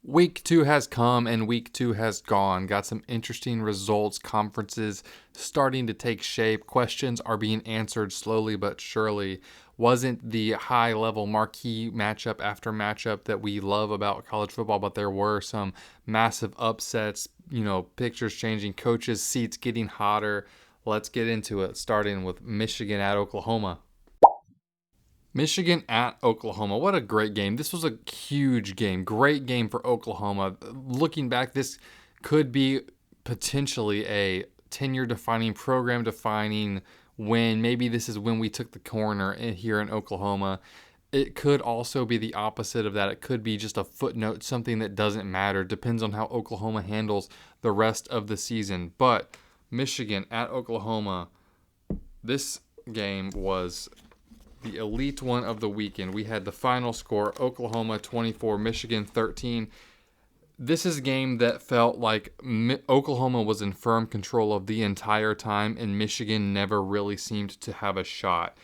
Week 2 has come and week 2 has gone. Got some interesting results, conferences starting to take shape. Questions are being answered slowly but surely. Wasn't the high level marquee matchup after matchup that we love about college football, but there were some massive upsets, pictures changing, coaches' seats getting hotter. Let's get into it, starting with Michigan at Oklahoma. Michigan at Oklahoma. What a great game. This was a huge game. Great game for Oklahoma. Looking back, this could be potentially a tenure defining, program defining win. Maybe this is when we took the corner here in Oklahoma. It could also be the opposite of that. It could be just a footnote, something that doesn't matter. Depends on how Oklahoma handles the rest of the season. But Michigan at Oklahoma, this game was the elite one of the weekend. We had the final score, Oklahoma 24, Michigan 13. This is a game that felt like Oklahoma was in firm control of the entire time, and Michigan never really seemed to have a shot.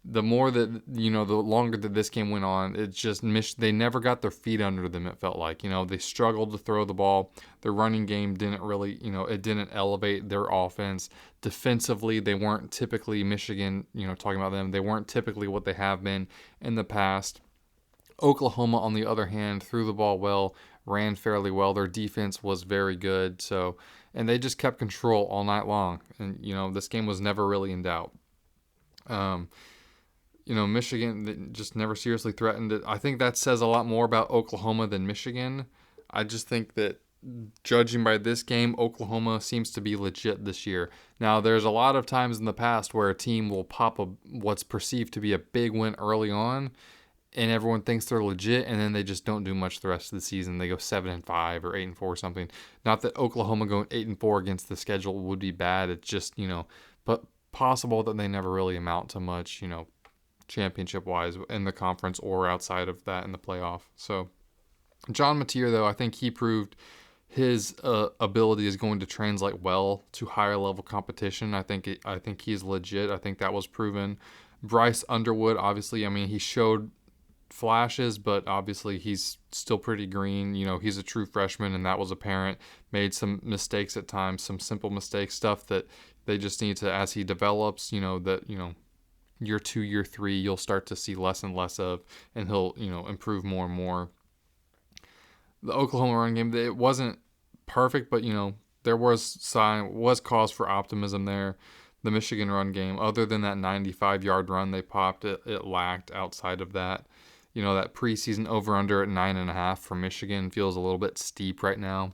The more that, the longer that this game went on, it just, they never got their feet under them, it felt like. They struggled to throw the ball. Their running game didn't really, it didn't elevate their offense. Defensively, they weren't typically Michigan, talking about them, they weren't typically what they have been in the past. Oklahoma, on the other hand, threw the ball well, ran fairly well. Their defense was very good. And they just kept control all night long. And, this game was never really in doubt. Michigan just never seriously threatened it. I think that says a lot more about Oklahoma than Michigan. I just think that judging by this game, Oklahoma seems to be legit this year. Now, there's a lot of times in the past where a team will pop what's perceived to be a big win early on, and everyone thinks they're legit, and then they just don't do much the rest of the season. They go 7-5 or 8-4 or something. Not that Oklahoma going 8-4 against the schedule would be bad. It's just, but possible that they never really amount to much, championship-wise in the conference or outside of that in the playoff. So John Mateer, though, I think he proved his ability is going to translate well to higher level competition. I think he's legit. I think that was proven. Bryce Underwood, obviously, he showed flashes, but obviously he's still pretty green. He's a true freshman, and that was apparent. Made some mistakes at times, some simple mistakes, stuff that they just need to, as he develops, year 2, year 3, you'll start to see less and less of, and he'll, improve more and more. The Oklahoma run game, it wasn't perfect, but, there was cause for optimism there. The Michigan run game, other than that 95-yard run they popped, it lacked outside of that. That preseason over-under at 9.5 for Michigan feels a little bit steep right now.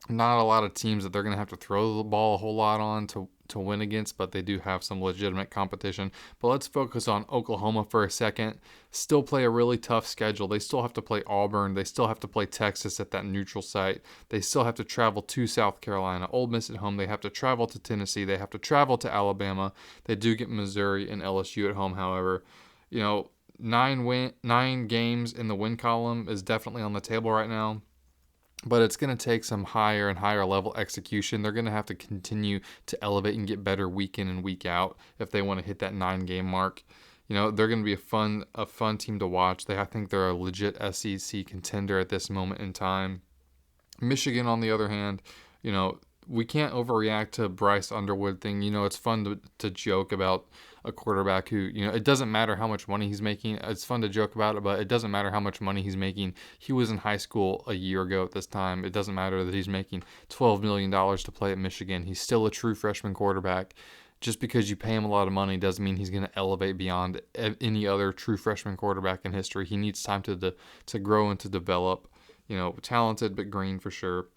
Not a lot of teams that they're going to have to throw the ball a whole lot on to win against, but they do have some legitimate competition. But let's focus on Oklahoma for a second. Still play a really tough schedule. They still have to play Auburn. They still have to play Texas at that neutral site. They still have to travel to South Carolina. Ole Miss at home. They have to travel to Tennessee. They have to travel to Alabama. They do get Missouri and LSU at home, however. 9 games in the win column is definitely on the table right now. But it's going to take some higher and higher level execution. They're going to have to continue to elevate and get better week in and week out if they want to hit that 9-game mark. They're going to be a fun team to watch. I think they're a legit SEC contender at this moment in time. Michigan, on the other hand, we can't overreact to Bryce Underwood thing. It's fun to joke about a quarterback who, it doesn't matter how much money he's making. It's fun to joke about it, but it doesn't matter how much money he's making. He was in high school a year ago at this time. It doesn't matter that he's making $12 million to play at Michigan. He's still a true freshman quarterback. Just because you pay him a lot of money doesn't mean he's going to elevate beyond any other true freshman quarterback in history. He needs time to grow and to develop. Talented but green for sure.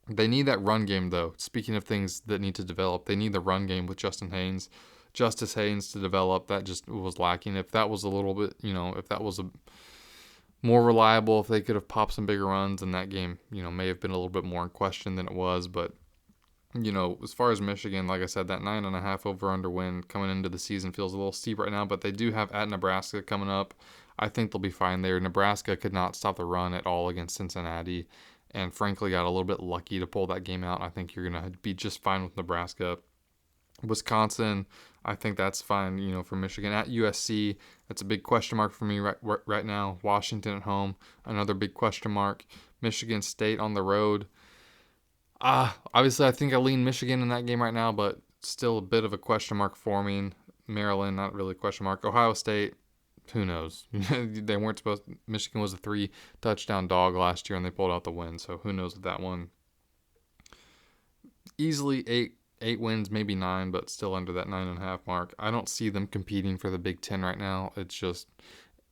They need that run game, though. Speaking of things that need to develop, they need the run game with Justice Haynes to develop. That just was lacking. If that was a little bit, if that was more reliable, if they could have popped some bigger runs, and that game, may have been a little bit more in question than it was. But, as far as Michigan, like I said, that 9.5 over-under win coming into the season feels a little steep right now, but they do have at Nebraska coming up. I think they'll be fine there. Nebraska could not stop the run at all against Cincinnati, and frankly got a little bit lucky to pull that game out. I think you're going to be just fine with Nebraska. Wisconsin, I think that's fine, for Michigan. At USC, that's a big question mark for me right now. Washington at home, another big question mark. Michigan State on the road. Obviously, I think I lean Michigan in that game right now, but still a bit of a question mark for me. Maryland, not really a question mark. Ohio State, who knows? They weren't supposed. Michigan was a 3-touchdown dog last year, and they pulled out the win. So who knows with that one? Easily eight wins, maybe 9, but still under that 9.5 mark. I don't see them competing for the Big Ten right now. It's just,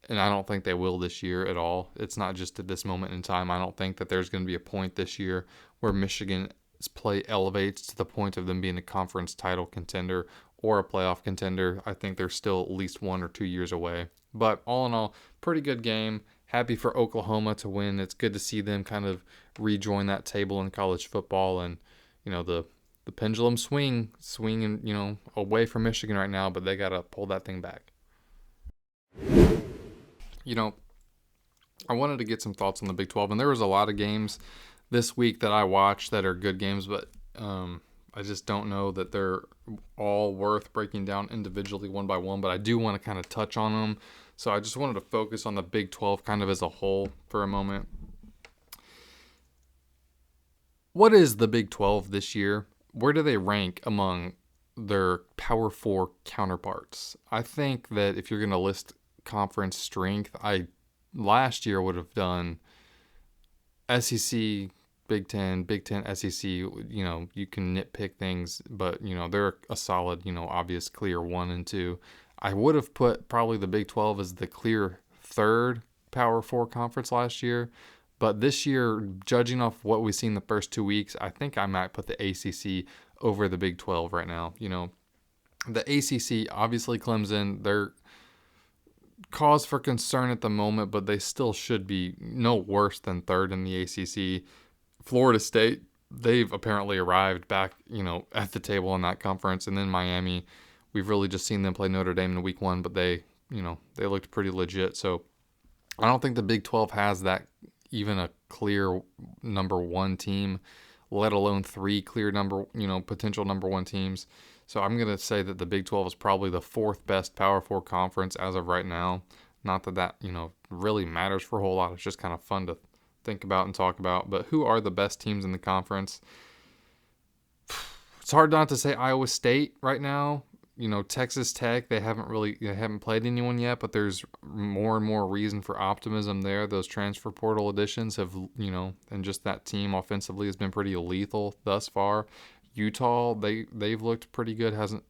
and I don't think they will this year at all. It's not just at this moment in time. I don't think that there's going to be a point this year where Michigan's play elevates to the point of them being a conference title contender or a playoff contender. I think they're still at least 1 or 2 years away. But all in all, pretty good game. Happy for Oklahoma to win. It's good to see them kind of rejoin that table in college football, and the pendulum swinging, away from Michigan right now, but they got to pull that thing back. I wanted to get some thoughts on the Big 12, and there was a lot of games this week that I watched that are good games, but I just don't know that they're all worth breaking down individually one by one, but I do want to kind of touch on them. So I just wanted to focus on the Big 12 kind of as a whole for a moment. What is the Big 12 this year? Where do they rank among their Power 4 counterparts? I think that if you're going to list conference strength, I last year would have done SEC, Big Ten, SEC. You can nitpick things, but they're a solid, obvious clear 1 and 2. I would have put probably the Big 12 as the clear third Power 4 conference last year. But this year, judging off what we've seen the first 2 weeks, I think I might put the ACC over the Big 12 right now. The ACC, obviously Clemson, they're cause for concern at the moment, but they still should be no worse than third in the ACC. Florida State, they've apparently arrived back, at the table in that conference. And then Miami, we've really just seen them play Notre Dame in week 1, but they looked pretty legit. So I don't think the Big 12 has that, even a clear number 1 team, let alone 3 clear potential number 1 teams. So I'm going to say that the Big 12 is probably the 4th best Power 4 conference as of right now. Not that really matters for a whole lot. It's just kind of fun to think about and talk about. But who are the best teams in the conference? It's hard not to say Iowa State right now. Texas Tech, they haven't played anyone yet, but there's more and more reason for optimism there. Those transfer portal additions have, and just that team offensively has been pretty lethal thus far. Utah, they've looked pretty good. Haven't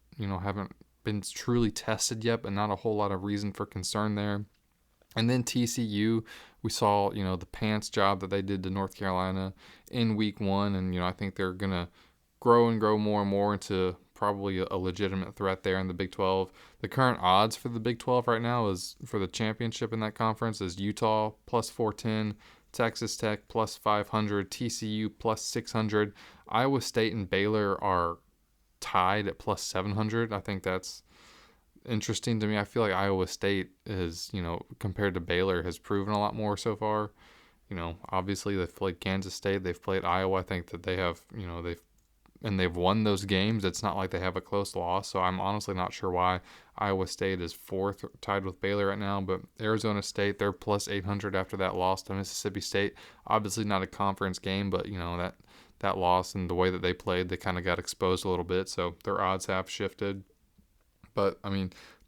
been truly tested yet, but not a whole lot of reason for concern there. And then TCU, we saw, the pants job that they did to North Carolina in week 1, and I think they're gonna grow more and more into probably a legitimate threat there in the Big 12. The current odds for the Big 12 right now is for the championship in that conference is Utah plus 410, Texas Tech plus 500, TCU plus 600. Iowa State and Baylor are tied at plus 700. I think that's interesting to me. I feel like Iowa State is, compared to Baylor, has proven a lot more so far. Obviously they've played Kansas State, they've played Iowa. I think that they have, they've won those games. It's not like they have a close loss. So I'm honestly not sure why Iowa State is 4th, tied with Baylor right now. But Arizona State, they're plus 800 after that loss to Mississippi State. Obviously not a conference game, but that loss and the way that they played, they kind of got exposed a little bit. So their odds have shifted. But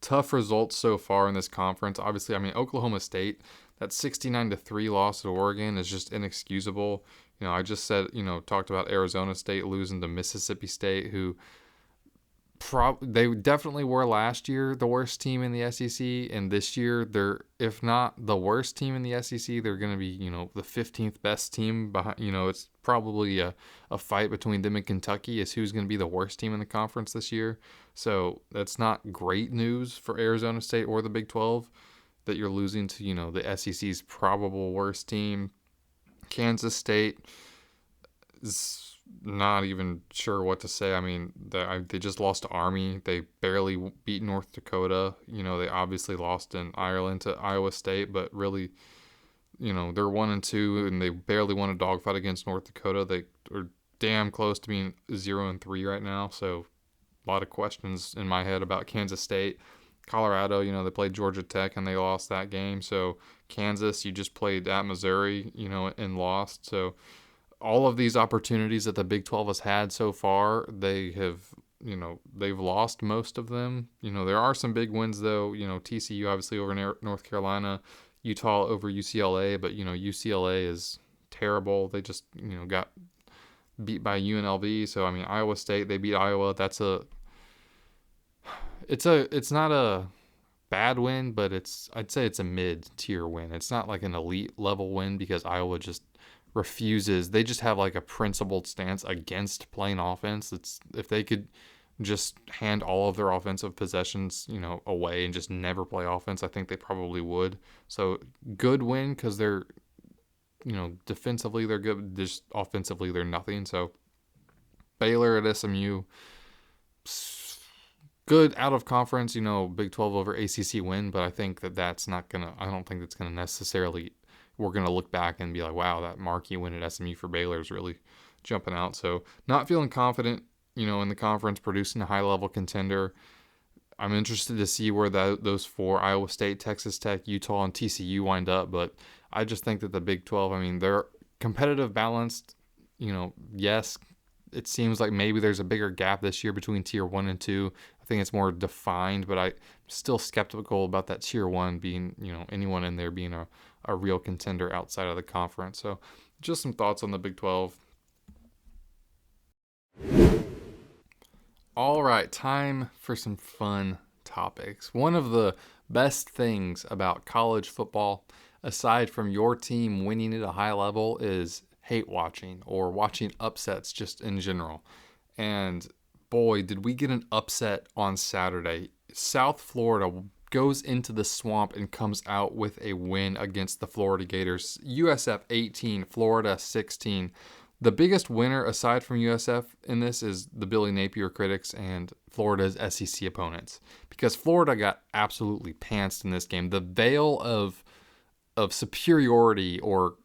tough results so far in this conference. Obviously, Oklahoma State, that 69-3 loss to Oregon is just inexcusable. I just said, talked about Arizona State losing to Mississippi State, who they definitely were last year the worst team in the SEC, and this year they're, if not the worst team in the SEC, they're going to be, the 15th best team behind. It's probably a fight between them and Kentucky as who's going to be the worst team in the conference this year. So that's not great news for Arizona State or the Big 12 that you're losing to, the SEC's probable worst team. Kansas State is not even sure what to say. They just lost to Army. They barely beat North Dakota. They obviously lost in Ireland to Iowa State, but really, they're 1 and 2, and they barely won a dogfight against North Dakota. They are damn close to being 0 and 3 right now. So a lot of questions in my head about Kansas State. Colorado, they played Georgia Tech and they lost that game. So Kansas, you just played at Missouri, and lost. So all of these opportunities that the Big 12 has had so far, they've lost most of them. There are some big wins though. TCU obviously over North Carolina, Utah over UCLA, but UCLA is terrible. They just got beat by UNLV. So Iowa State, they beat Iowa. It's not a bad win, but I'd say it's a mid-tier win. It's not like an elite level win because Iowa just refuses. They just have like a principled stance against playing offense. If they could just hand all of their offensive possessions, away and just never play offense, I think they probably would. So good win because they're, defensively they're good, just offensively they're nothing. So Baylor at SMU, good out of conference, Big 12 over ACC win, but I think I don't think that's gonna necessarily, we're gonna look back and be like, wow, that marquee win at SMU for Baylor is really jumping out. So not feeling confident, in the conference, producing a high level contender. I'm interested to see where those four, Iowa State, Texas Tech, Utah, and TCU wind up. But I just think that the Big 12, they're competitive, balanced. Yes, it seems like maybe there's a bigger gap this year between Tier 1 and 2. I think it's more defined, but I'm still skeptical about that Tier 1 being, anyone in there being a real contender outside of the conference. So just some thoughts on the Big 12. All right, time for some fun topics. One of the best things about college football, aside from your team winning at a high level, is hate watching or watching upsets just in general. And boy, did we get an upset on Saturday. South Florida goes into the swamp and comes out with a win against the Florida Gators. USF 18, Florida 16. The biggest winner, aside from USF in this, is the Billy Napier critics and Florida's SEC opponents, because Florida got absolutely pantsed in this game. The veil of superiority or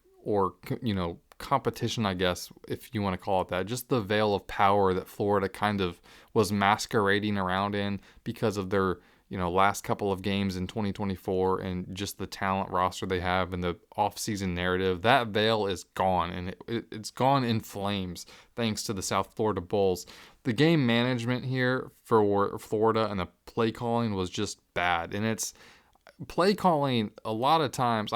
competition, I guess, if you want to call it that, just the veil of power that Florida kind of was masquerading around in because of their last couple of games in 2024 and just the talent roster they have and the offseason narrative, that veil is gone, and it's gone in flames thanks to the South Florida Bulls. The game management here for Florida and the play calling was just bad. And it's play calling a lot of times,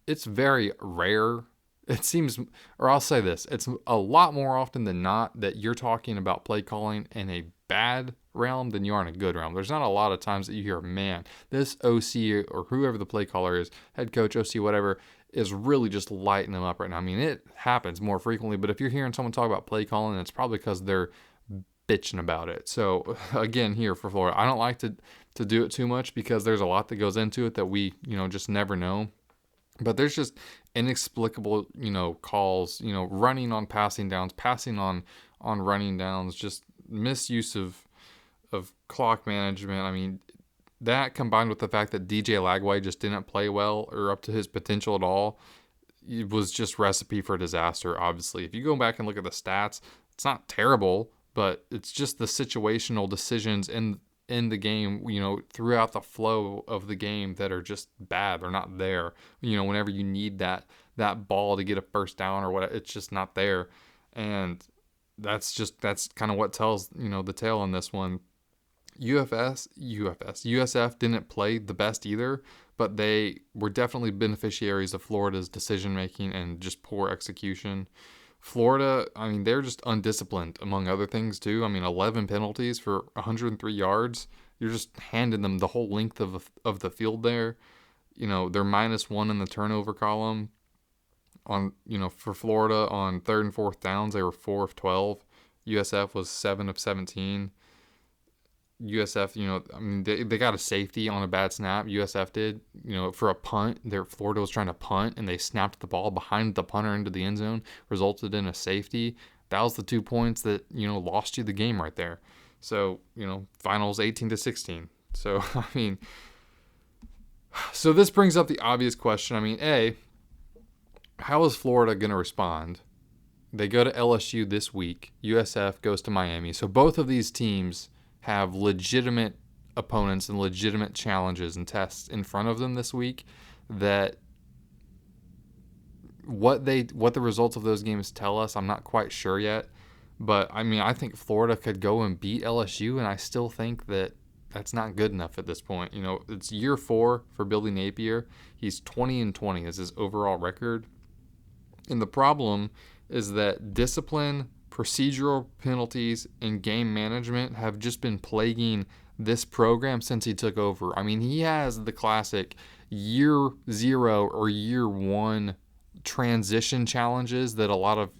it's very rare. It seems, or I'll say this, it's a lot more often than not that you're talking about play calling in a bad realm than you are in a good realm. There's not a lot of times that you hear, man, this OC or whoever the play caller is, head coach, OC, whatever, is really just lighting them up right now. It happens more frequently, but if you're hearing someone talk about play calling, it's probably because they're bitching about it. So again, here for Florida, I don't like to do it too much because there's a lot that goes into it that we, just never know. But there's just inexplicable, calls, running on passing downs, passing on running downs, just misuse of clock management. That combined with the fact that DJ Lagway just didn't play well or up to his potential at all, it was just recipe for disaster, obviously. If you go back and look at the stats, it's not terrible, but it's just the situational decisions in the game, throughout the flow of the game that are just bad. They're not there. Whenever you need that ball to get a first down or what, it's just not there. And that's kind of what tells, the tale on this one. USF didn't play the best either, but they were definitely beneficiaries of Florida's decision making and just poor execution. Florida, they're just undisciplined, among other things, too. 11 penalties for 103 yards. You're just handing them the whole length of the field there. They're -1 in the turnover column. For Florida on 3rd and 4th downs, they were 4 of 12. USF was 7 of 17. USF, they got a safety on a bad snap. USF did, for a punt. Florida was trying to punt, and they snapped the ball behind the punter into the end zone, resulted in a safety. That was the 2 points that, lost you the game right there. So, finals 18-16. So, so this brings up the obvious question. A, how is Florida going to respond? They go to LSU this week. USF goes to Miami. So both of these teams have legitimate opponents and legitimate challenges and tests in front of them this week that what the results of those games tell us, I'm not quite sure yet. But I mean, I think Florida could go and beat LSU, and I still think that that's not good enough at this point. You know, it's year 4 for Billy Napier. He's 20-20 as his overall record. And the problem is that discipline, procedural penalties, and game management have just been plaguing this program since he took over. I mean, he has the classic year 0 or year 1 transition challenges that a lot of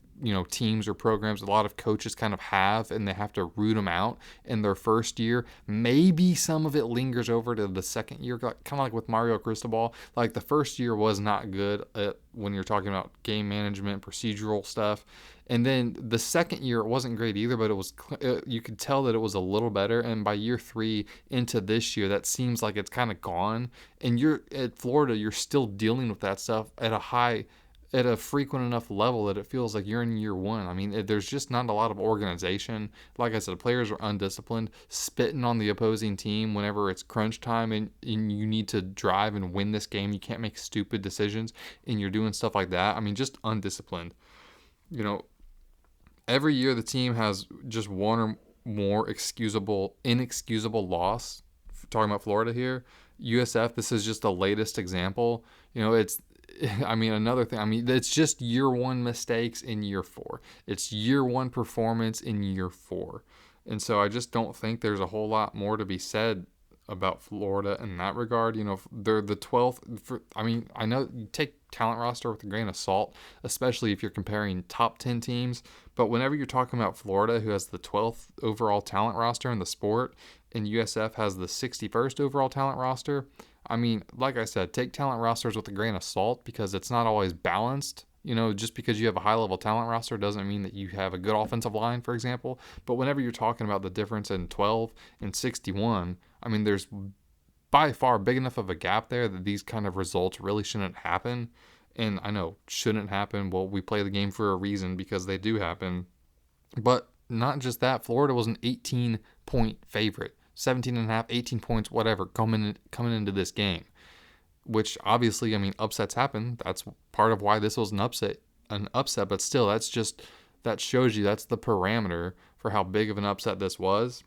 teams or programs, a lot of coaches kind of have, and they have to root them out in their first year. Maybe some of it lingers over to the second year, kind of like with Mario Cristobal. Like the first year was not good when you're talking about game management, procedural stuff. And then the second year, it wasn't great either, but you could tell that it was a little better. And by year 3 into this year, that seems like it's kind of gone. And you're at Florida, you're still dealing with that stuff at a frequent enough level that it feels like you're in year 1. I mean, there's just not a lot of organization. Like I said, players are undisciplined, spitting on the opposing team whenever it's crunch time and you need to drive and win this game. You can't make stupid decisions, and you're doing stuff like that. I mean, just undisciplined. Every year the team has just one or more inexcusable loss. Talking about Florida here, USF, this is just the latest example. Another thing, it's just year 1 mistakes in year 4. It's year 1 performance in year 4. And so I just don't think there's a whole lot more to be said about Florida in that regard. They're the 12th. I know you take talent roster with a grain of salt, especially if you're comparing top 10 teams. But whenever you're talking about Florida, who has the 12th overall talent roster in the sport, and USF has the 61st overall talent roster, I mean, like I said, take talent rosters with a grain of salt because it's not always balanced. Just because you have a high-level talent roster doesn't mean that you have a good offensive line, for example. But whenever you're talking about the difference in 12 and 61, I mean, there's by far big enough of a gap there that these kind of results really shouldn't happen. And I know, shouldn't happen. Well, we play the game for a reason because they do happen. But not just that, Florida was an 18-point favorite. 17.5, 18 points, whatever, coming into this game. Which obviously, upsets happen. That's part of why this was an upset. But still, that shows you that's the parameter for how big of an upset this was.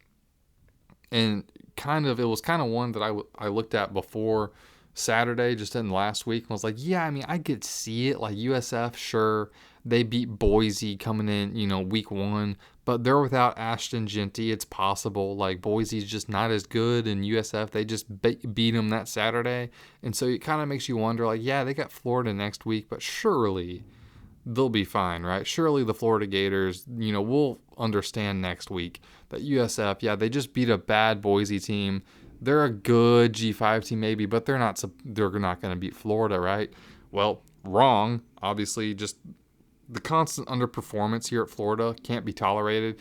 And it was kind of one that I looked at before Saturday, just in last week, and was like, yeah, I could see it. Like USF, sure, they beat Boise coming in, week 1, but they're without Ashton Jeanty. It's possible. Like Boise's just not as good, and USF, they just beat them that Saturday. And so it kind of makes you wonder, like, yeah, they got Florida next week, but surely they'll be fine, right? Surely the Florida Gators, we'll understand next week that USF, yeah, they just beat a bad Boise team. They're a good G5 team maybe, but they're not going to beat Florida, right? Well, wrong. Obviously, just the constant underperformance here at Florida can't be tolerated.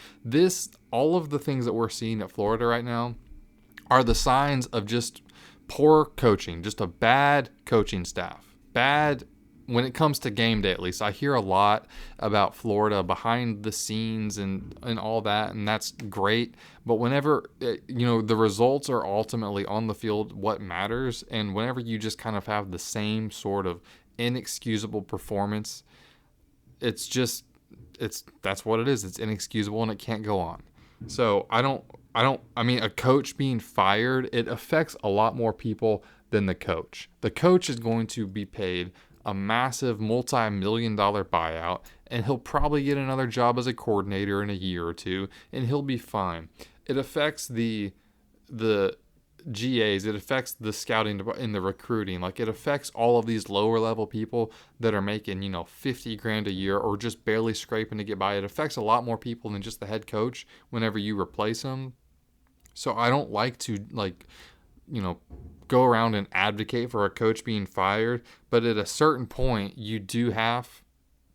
All of the things that we're seeing at Florida right now are the signs of just poor coaching, just a bad coaching staff. Bad when it comes to game day, at least. I hear a lot about Florida behind the scenes and all that, and that's great. But whenever, the results are ultimately on the field what matters, and whenever you just kind of have the same sort of inexcusable performance, that's what it is. It's inexcusable and it can't go on. So a coach being fired, it affects a lot more people than the coach. The coach is going to be paid a massive multi-million-dollar buyout, and he'll probably get another job as a coordinator in a year or 2, and he'll be fine. It affects the GAs, it affects the scouting and the recruiting. Like, it affects all of these lower level people that are making, $50,000 a year or just barely scraping to get by. It affects a lot more people than just the head coach whenever you replace him. So I don't like to go around and advocate for a coach being fired, but at a certain point you do have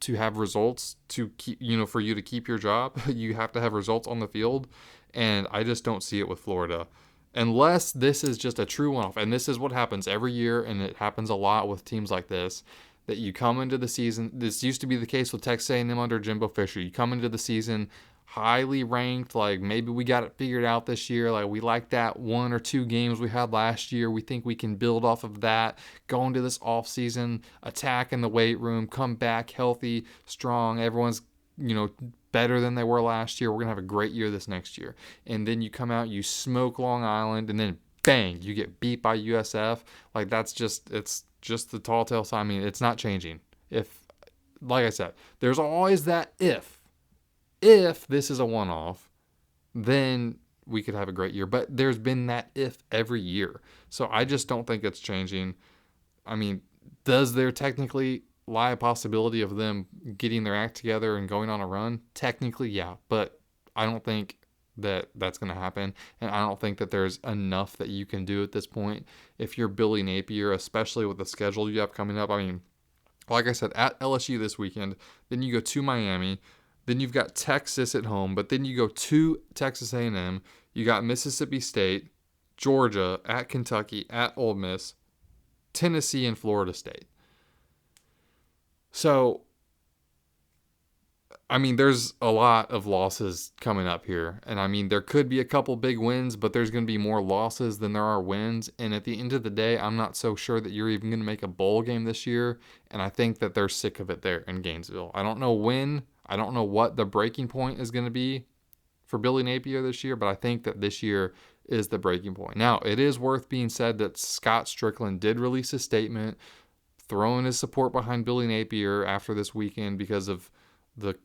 to have results to keep, for you to keep your job. You have to have results on the field, and I just don't see it with Florida. Unless this is just a true one-off, and this is what happens every year, and it happens a lot with teams like this, that you come into the season, this used to be the case with Texas A&M under Jimbo Fisher, you come into the season highly ranked, like maybe we got it figured out this year, like we like that 1 or 2 games we had last year, we think we can build off of that, go into this offseason, attack in the weight room, come back healthy, strong, everyone's, better than they were last year, we're going to have a great year this next year. And then you come out, you smoke Long Island, and then bang, you get beat by USF. Like it's just the tall tale sign. I mean, it's not changing. Like I said, there's always that if this is a one-off, then we could have a great year. But there's been that if every year. So I just don't think it's changing. I mean, does there technically lie a possibility of them getting their act together and going on a run? Technically, yeah. But I don't think that that's going to happen. And I don't think that there's enough that you can do at this point. If you're Billy Napier, especially with the schedule you have coming up, I mean, like I said, at LSU this weekend, then you go to Miami, then you've got Texas at home, but then you go to Texas A&M, you got Mississippi State, Georgia, at Kentucky, at Ole Miss, Tennessee, and Florida State. So, I mean, there's a lot of losses coming up here. And I mean, there could be a couple big wins, but there's going to be more losses than there are wins. And at the end of the day, I'm not so sure that you're even going to make a bowl game this year. And I think that they're sick of it there in Gainesville. I don't know when. I don't know what the breaking point is going to be for Billy Napier this year, but I think that this year is the breaking point. Now, it is worth being said that Scott Strickland did release a statement throwing his support behind Billy Napier after this weekend because of the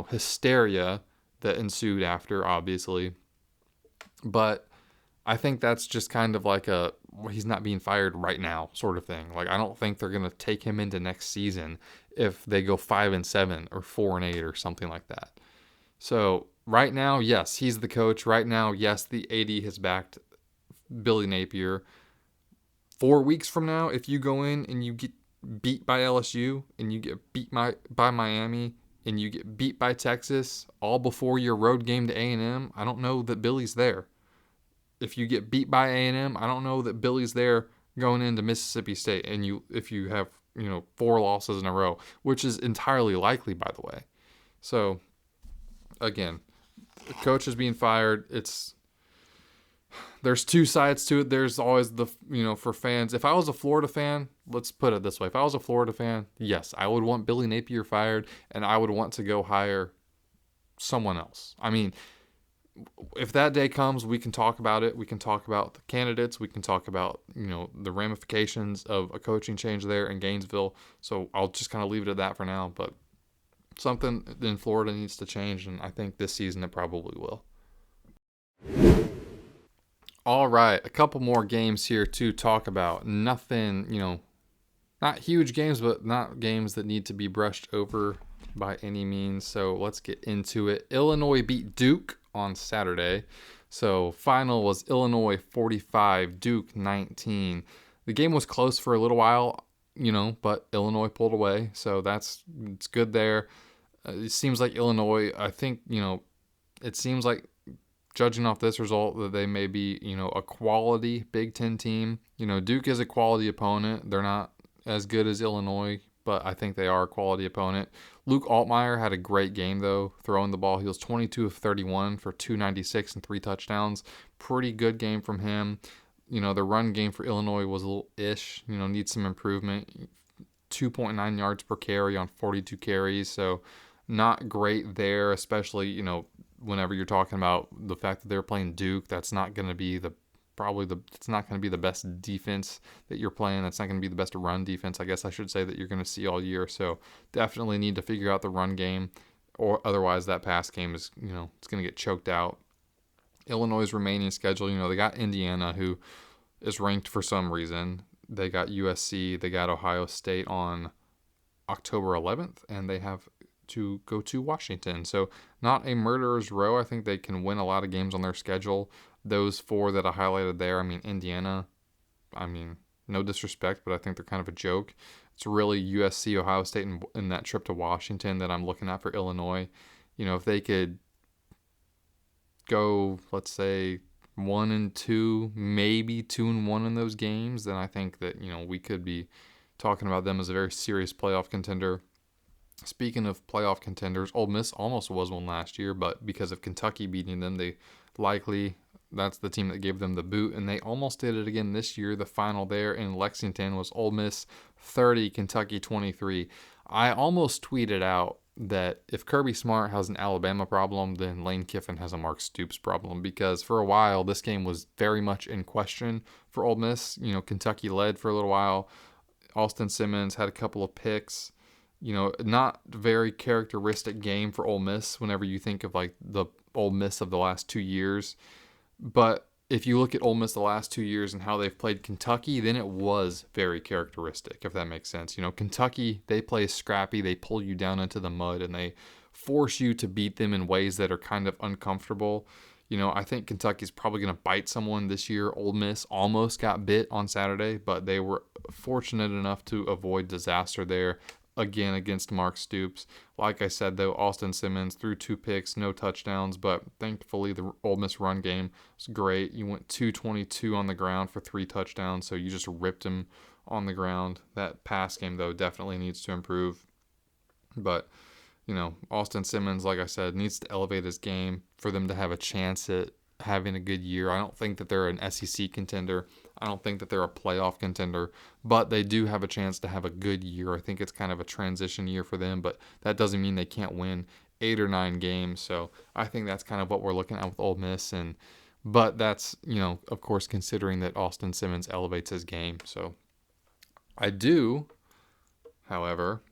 hysteria that ensued after, obviously. But I think that's just kind of like he's not being fired right now sort of thing. Like, I don't think they're going to take him into next season if they go 5-7 or 4-8 or something like that. So right now, yes, he's the coach. Right now, yes, the AD has backed Billy Napier. 4 weeks from now, if you go in and you get beat by LSU and you get beat by Miami and you get beat by Texas all before your road game to A&M, I don't know that Billy's there. If you get beat by A&M, I don't know that Billy's there going into Mississippi State and if you have 4 losses in a row, which is entirely likely, by the way. So again, the coach is being fired. There's 2 sides to it. There's always for fans. If I was a Florida fan, let's put it this way. If I was a Florida fan, yes, I would want Billy Napier fired, and I would want to go hire someone else. I mean, if that day comes, we can talk about it. We can talk about the candidates. We can talk about, the ramifications of a coaching change there in Gainesville. So I'll just kind of leave it at that for now. But something in Florida needs to change, and I think this season it probably will. All right, a couple more games here to talk about. Nothing, not huge games, but not games that need to be brushed over by any means. So let's get into it. Illinois beat Duke on Saturday. So final was Illinois 45, Duke 19. The game was close for a little while, but Illinois pulled away. So it's good there. It seems like Illinois, I think, it seems like, judging off this result, that they may be, a quality Big Ten team. Duke is a quality opponent. They're not as good as Illinois, but I think they are a quality opponent. Luke Altmaier had a great game, though, throwing the ball. He was 22 of 31 for 296 and 3 touchdowns. Pretty good game from him. The run game for Illinois was a little ish, needs some improvement. 2.9 yards per carry on 42 carries, so not great there, especially, whenever you're talking about the fact that they're playing Duke. That's not going to be it's not going to be the best defense that you're playing. That's not going to be the best run defense, I guess I should say, that you're going to see all year. So definitely need to figure out the run game, or otherwise that pass game is, it's going to get choked out. Illinois' remaining schedule, they got Indiana, who is ranked for some reason. They got USC, they got Ohio State on October 11th, and they have to go to Washington. So not a murderer's row. I think they can win a lot of games on their schedule. Those 4 that I highlighted there, Indiana, no disrespect, but I think they're kind of a joke. It's really USC, Ohio State, and that trip to Washington that I'm looking at for Illinois. If they could go, let's say, 1-2, maybe 2-1 in those games, then I think that, we could be talking about them as a very serious playoff contender. Speaking of playoff contenders, Ole Miss almost was one last year, but because of Kentucky beating them, that's the team that gave them the boot, and they almost did it again this year. The final there in Lexington was Ole Miss 30, Kentucky 23. I almost tweeted out that if Kirby Smart has an Alabama problem, then Lane Kiffin has a Mark Stoops problem, because for a while this game was very much in question for Ole Miss. Kentucky led for a little while. Austin Simmons had a couple of picks. Not very characteristic game for Ole Miss whenever you think of like the Ole Miss of the last 2 years. But if you look at Ole Miss the last 2 years and how they've played Kentucky, then it was very characteristic, if that makes sense. Kentucky, they play scrappy, they pull you down into the mud, and they force you to beat them in ways that are kind of uncomfortable. I think Kentucky's probably going to bite someone this year. Ole Miss almost got bit on Saturday, but they were fortunate enough to avoid disaster there again against Mark Stoops. Like I said, though, Austin Simmons threw 2 picks, no touchdowns, but thankfully the Ole Miss run game was great. You went 222 on the ground for 3 touchdowns, so you just ripped him on the ground. That pass game, though, definitely needs to improve. But, Austin Simmons, like I said, needs to elevate his game for them to have a chance at having a good year. I don't think that they're an SEC contender. I don't think that they're a playoff contender, but they do have a chance to have a good year. I think it's kind of a transition year for them, but that doesn't mean they can't win 8 or 9 games. So I think that's kind of what we're looking at with Ole Miss. But that's, of course, considering that Austin Simmons elevates his game. So I do, however,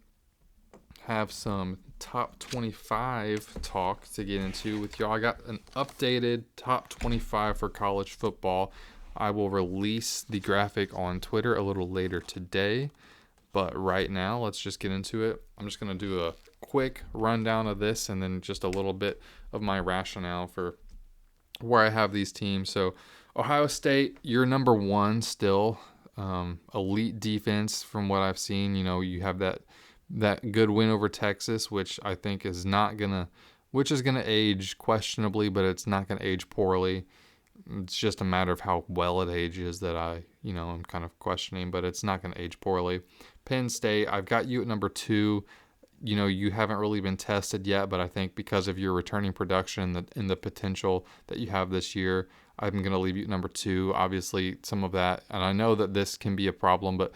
have some top 25 talk to get into with y'all. I got an updated top 25 for college football. I will release the graphic on Twitter a little later today, but right now let's just get into it. I'm just going to do a quick rundown of this and then just a little bit of my rationale for where I have these teams. So Ohio State, you're number 1 still. Elite defense from what I've seen. You have that good win over Texas, which I think is gonna age questionably, but it's not gonna age poorly. It's just a matter of how well it ages that I'm kind of questioning, but it's not gonna age poorly. Penn State, I've got you at number 2. You haven't really been tested yet, but I think because of your returning production and the potential that you have this year, I'm gonna leave you at number 2. Obviously, some of that, and I know that this can be a problem, but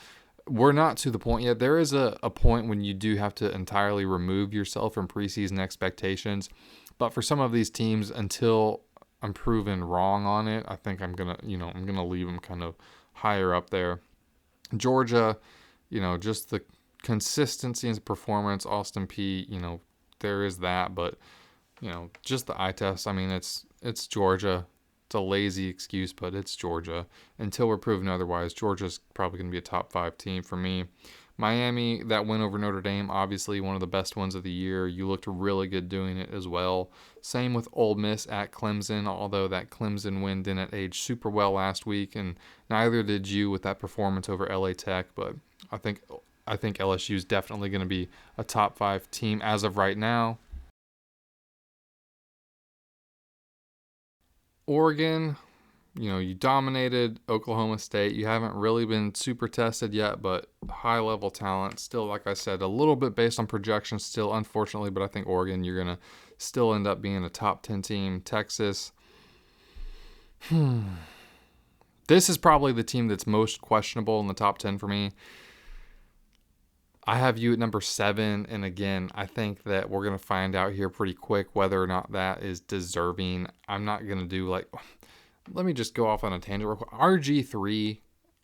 we're not to the point yet. There is a point when you do have to entirely remove yourself from preseason expectations. But for some of these teams, until I'm proven wrong on it, I think I'm gonna leave them kind of higher up there. Georgia, just the consistency and performance. Austin Peay, there is that, but just the eye test. I mean, it's Georgia. It's a lazy excuse, but it's Georgia. Until we're proven otherwise, Georgia's probably going to be a top 5 team for me. Miami, that win over Notre Dame, obviously one of the best ones of the year. You looked really good doing it as well. Same with Ole Miss at Clemson, although that Clemson win didn't age super well last week, and neither did you with that performance over LA Tech. But I think LSU is definitely going to be a top 5 team as of right now. Oregon, you dominated Oklahoma State. You haven't really been super tested yet, but high-level talent. Still, like I said, a little bit based on projections still, unfortunately, but I think Oregon, you're going to still end up being a top 10 team. Texas, this is probably the team that's most questionable in the top 10 for me. I have you at number 7, and again, I think that we're going to find out here pretty quick whether or not that is deserving. I'm not going to do let me just go off on a tangent real quick. RG3,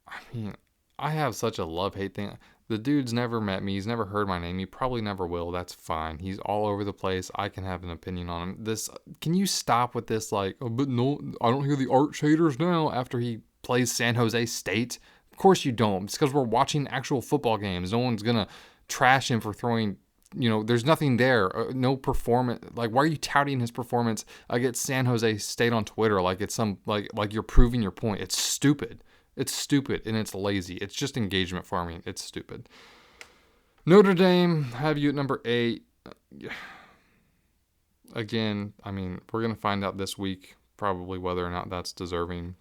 I mean, I have such a love-hate thing. The dude's never met me. He's never heard my name. He probably never will. That's fine. He's all over the place. I can have an opinion on him. Can you stop with this, but no, I don't hear the arch haters now after he plays San Jose State? Of course you don't. It's because we're watching actual football games. No one's going to trash him for throwing, there's nothing there. No performance. Why are you touting his performance against San Jose State on Twitter like it's like you're proving your point? It's stupid. It's stupid and it's lazy. It's just engagement farming. It's stupid. Notre Dame, have you at number 8. Again, I mean, we're going to find out this week probably whether or not that's deserving.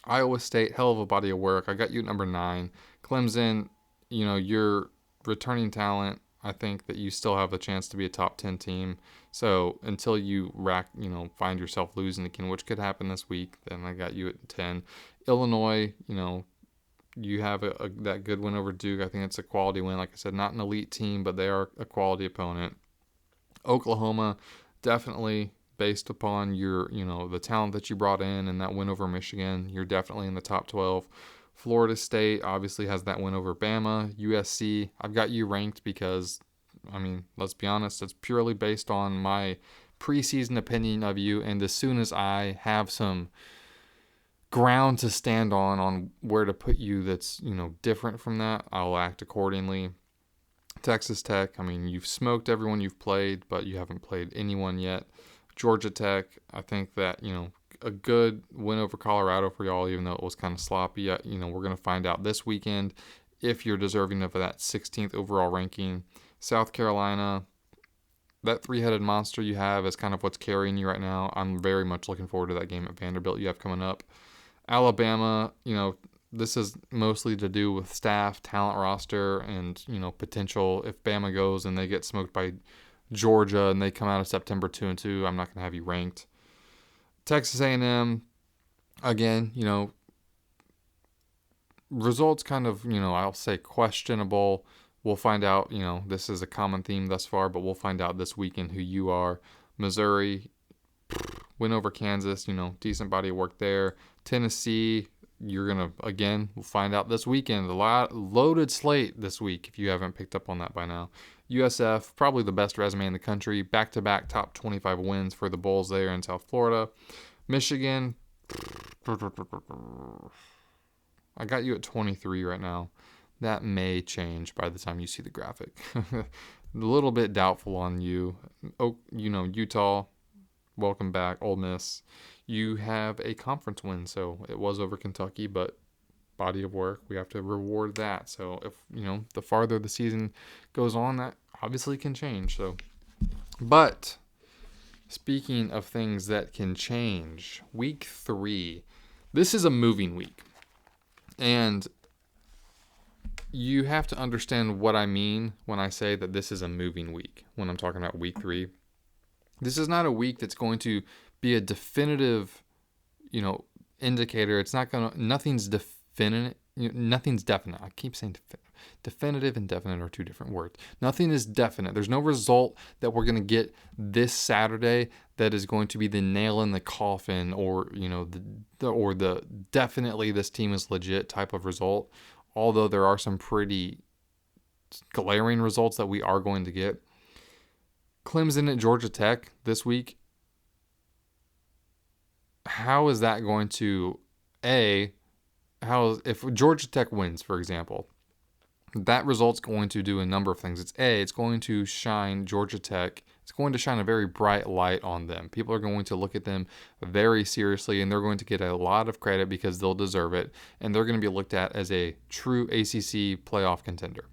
Iowa State, hell of a body of work. I got you at number 9. Clemson, your returning talent. I think that you still have a chance to be a top 10 team. So until you find yourself losing again, which could happen this week, then I got you at 10. Illinois, you have that good win over Duke. I think it's a quality win. Like I said, not an elite team, but they are a quality opponent. Oklahoma, definitely based upon the talent that you brought in and that win over Michigan, you're definitely in the top 12. Florida State obviously has that win over Bama. USC, I've got you ranked because, let's be honest, it's purely based on my preseason opinion of you. And as soon as I have some ground to stand on where to put you that's, different from that, I'll act accordingly. Texas Tech, you've smoked everyone you've played, but you haven't played anyone yet. Georgia Tech, I think that, a good win over Colorado for y'all, even though it was kind of sloppy. We're going to find out this weekend if you're deserving of that 16th overall ranking. South Carolina, that three-headed monster you have is kind of what's carrying you right now. I'm very much looking forward to that game at Vanderbilt you have coming up. Alabama, this is mostly to do with staff, talent roster, and, potential. If Bama goes and they get smoked by Georgia and they come out of September 2-2, I'm not going to have you ranked. Texas A&M, again, results kind of, I'll say questionable. We'll find out, this is a common theme thus far, but we'll find out this weekend who you are. Missouri, win over Kansas, decent body of work there. Tennessee, you're going to, again, we'll find out this weekend. A loaded slate this week if you haven't picked up on that by now. USF, probably the best resume in the country. Back-to-back top 25 wins for the Bulls there in South Florida. Michigan, I got you at 23 right now. That may change by the time you see the graphic. A little bit doubtful on you. Utah, welcome back. Ole Miss, you have a conference win, so it was over Kentucky, but body of work, we have to reward that. So if the farther the season goes on, that obviously can change. But speaking of things that can change, week 3, this is a moving week, and you have to understand what I mean when I say that this is a moving week. When I'm talking about week 3, this is not a week that's going to be a definitive indicator. It's not gonna, nothing's definite. Nothing's definite. I keep saying definitive and definite are two different words. Nothing is definite. There's no result that we're going to get this Saturday that is going to be the nail in the coffin, or the definitely this team is legit type of result. Although there are some pretty glaring results that we are going to get. Clemson at Georgia Tech this week. How is that going to if Georgia Tech wins, for example, that result's going to do a number of things. It's going to shine Georgia Tech. It's going to shine a very bright light on them. People are going to look at them very seriously, and they're going to get a lot of credit because they'll deserve it, and they're going to be looked at as a true ACC playoff contender.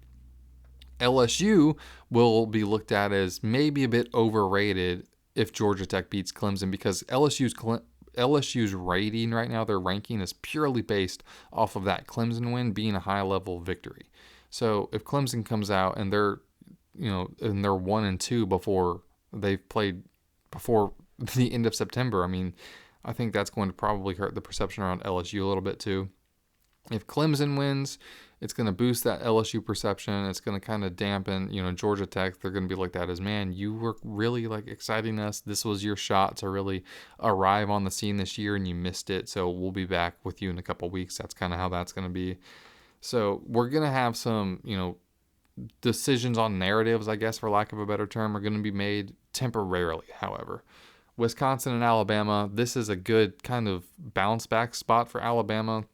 LSU will be looked at as maybe a bit overrated if Georgia Tech beats Clemson, because LSU's rating right now, their ranking is purely based off of that Clemson win being a high-level victory. So if Clemson comes out and they're 1-2 before they've played before the end of September, I think that's going to probably hurt the perception around LSU a little bit too. If Clemson wins, it's going to boost that LSU perception. It's going to kind of dampen, Georgia Tech. They're going to be looked at as, man, you were really exciting us. This was your shot to really arrive on the scene this year, and you missed it. So we'll be back with you in a couple weeks. That's kind of how that's going to be. So we're going to have some, decisions on narratives, I guess, for lack of a better term, are going to be made temporarily, however. Wisconsin and Alabama, this is a good kind of bounce back spot for Alabama.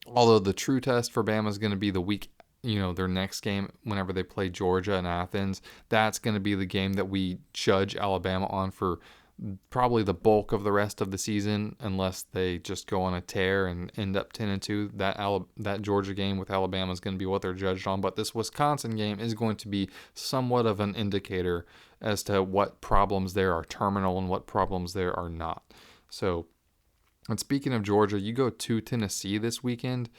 Although the true test for Bama is going to be the week, their next game whenever they play Georgia in Athens. That's going to be the game that we judge Alabama on for probably the bulk of the rest of the season, unless they just go on a tear and end up 10-2. That Georgia game with Alabama is going to be what they're judged on. But this Wisconsin game is going to be somewhat of an indicator as to what problems there are terminal and what problems there are not. So, and speaking of Georgia, you go to Tennessee this weekend.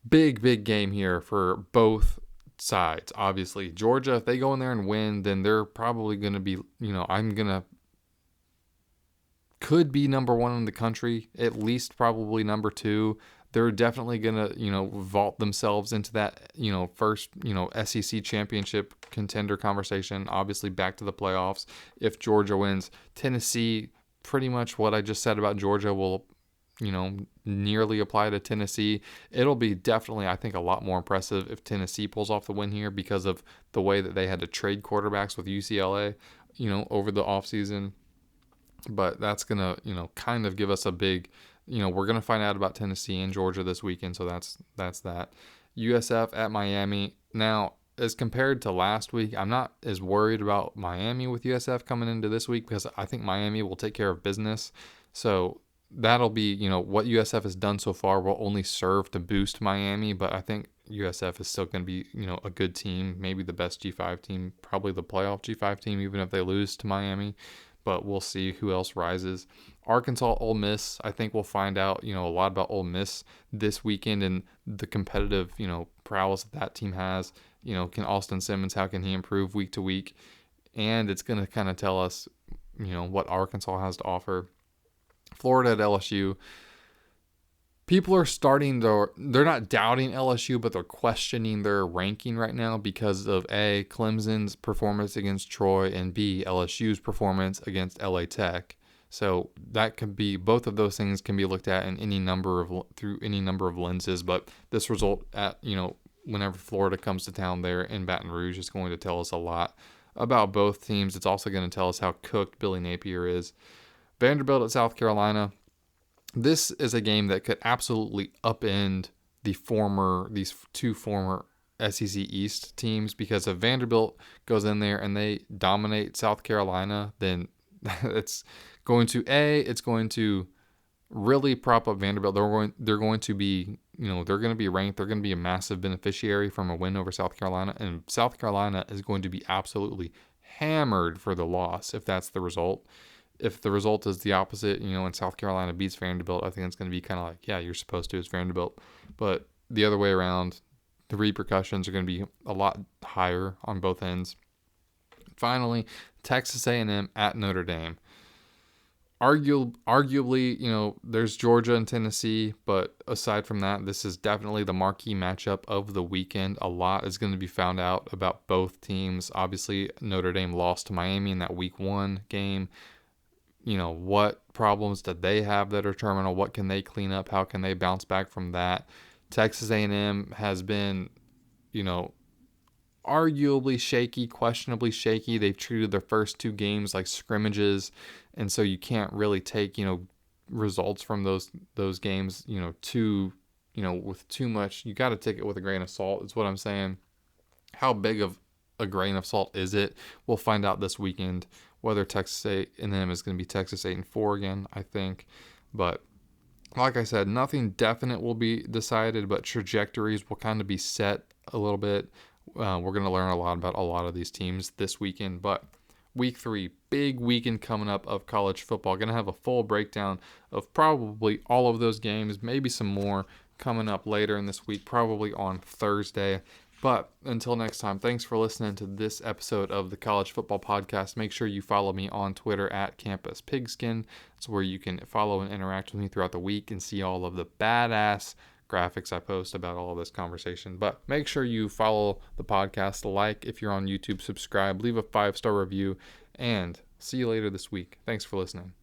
Big game here for both sides, obviously. Georgia, if they go in there and win, then they're probably going to be, could be number one in the country, at least probably number two. They're definitely going to, vault themselves into that, first, SEC championship contender conversation, obviously back to the playoffs. If Georgia wins, Tennessee, pretty much what I just said about Georgia will, nearly apply to Tennessee. It'll be definitely, I think, a lot more impressive if Tennessee pulls off the win here because of the way that they had to trade quarterbacks with UCLA, over the offseason. But that's going to, kind of give us a big, we're going to find out about Tennessee and Georgia this weekend. So that's that. USF at Miami. Now, as compared to last week, I'm not as worried about Miami with USF coming into this week because I think Miami will take care of business. So that'll be, what USF has done so far will only serve to boost Miami. But I think USF is still going to be, a good team, maybe the best G5 team, probably the playoff G5 team, even if they lose to Miami. But we'll see who else rises. Arkansas, Ole Miss, I think we'll find out, a lot about Ole Miss this weekend and the competitive, prowess that team has. Can Austin Simmons, how can he improve week to week? And it's going to kind of tell us, what Arkansas has to offer. Florida at LSU. People are they're not doubting LSU, but they're questioning their ranking right now because of A, Clemson's performance against Troy, and B, LSU's performance against LA Tech. So that could be, both of those things can be looked at in through any number of lenses, but this result at, whenever Florida comes to town there in Baton Rouge is going to tell us a lot about both teams. It's also going to tell us how cooked Billy Napier is. Vanderbilt at South Carolina. This is a game that could absolutely upend these two former SEC East teams, because if Vanderbilt goes in there and they dominate South Carolina, then it's going to really prop up Vanderbilt. They're going to be, they're going to be ranked. They're going to be a massive beneficiary from a win over South Carolina, and South Carolina is going to be absolutely hammered for the loss if that's the result. If the result is the opposite, and South Carolina beats Vanderbilt, I think it's going to be kind of like, yeah, you're supposed to, it's Vanderbilt. But the other way around, the repercussions are going to be a lot higher on both ends. Finally, Texas A&M at Notre Dame. Arguably, there's Georgia and Tennessee, but aside from that, this is definitely the marquee matchup of the weekend. A lot is going to be found out about both teams. Obviously, Notre Dame lost to Miami in that week 1 game. What problems did they have that are terminal? What can they clean up? How can they bounce back from that? Texas A&M has been, arguably shaky, questionably shaky. They've treated their first 2 games like scrimmages, and so you can't really take, results from those games, with too much. You got to take it with a grain of salt, is what I'm saying. How big of a grain of salt is it? We'll find out this weekend whether Texas A&M is going to be Texas 8-4 again, I think. But like I said, nothing definite will be decided, but trajectories will kind of be set a little bit. We're going to learn a lot about a lot of these teams this weekend. But week 3, big weekend coming up of college football. Going to have a full breakdown of probably all of those games, maybe some more coming up later in this week, probably on Thursday. But until next time, thanks for listening to this episode of the College Football Podcast. Make sure you follow me on Twitter at Campus Pigskin. It's where you can follow and interact with me throughout the week and see all of the badass graphics I post about all of this conversation. But make sure you follow the podcast, like if you're on YouTube, subscribe, leave a 5-star review, and see you later this week. Thanks for listening.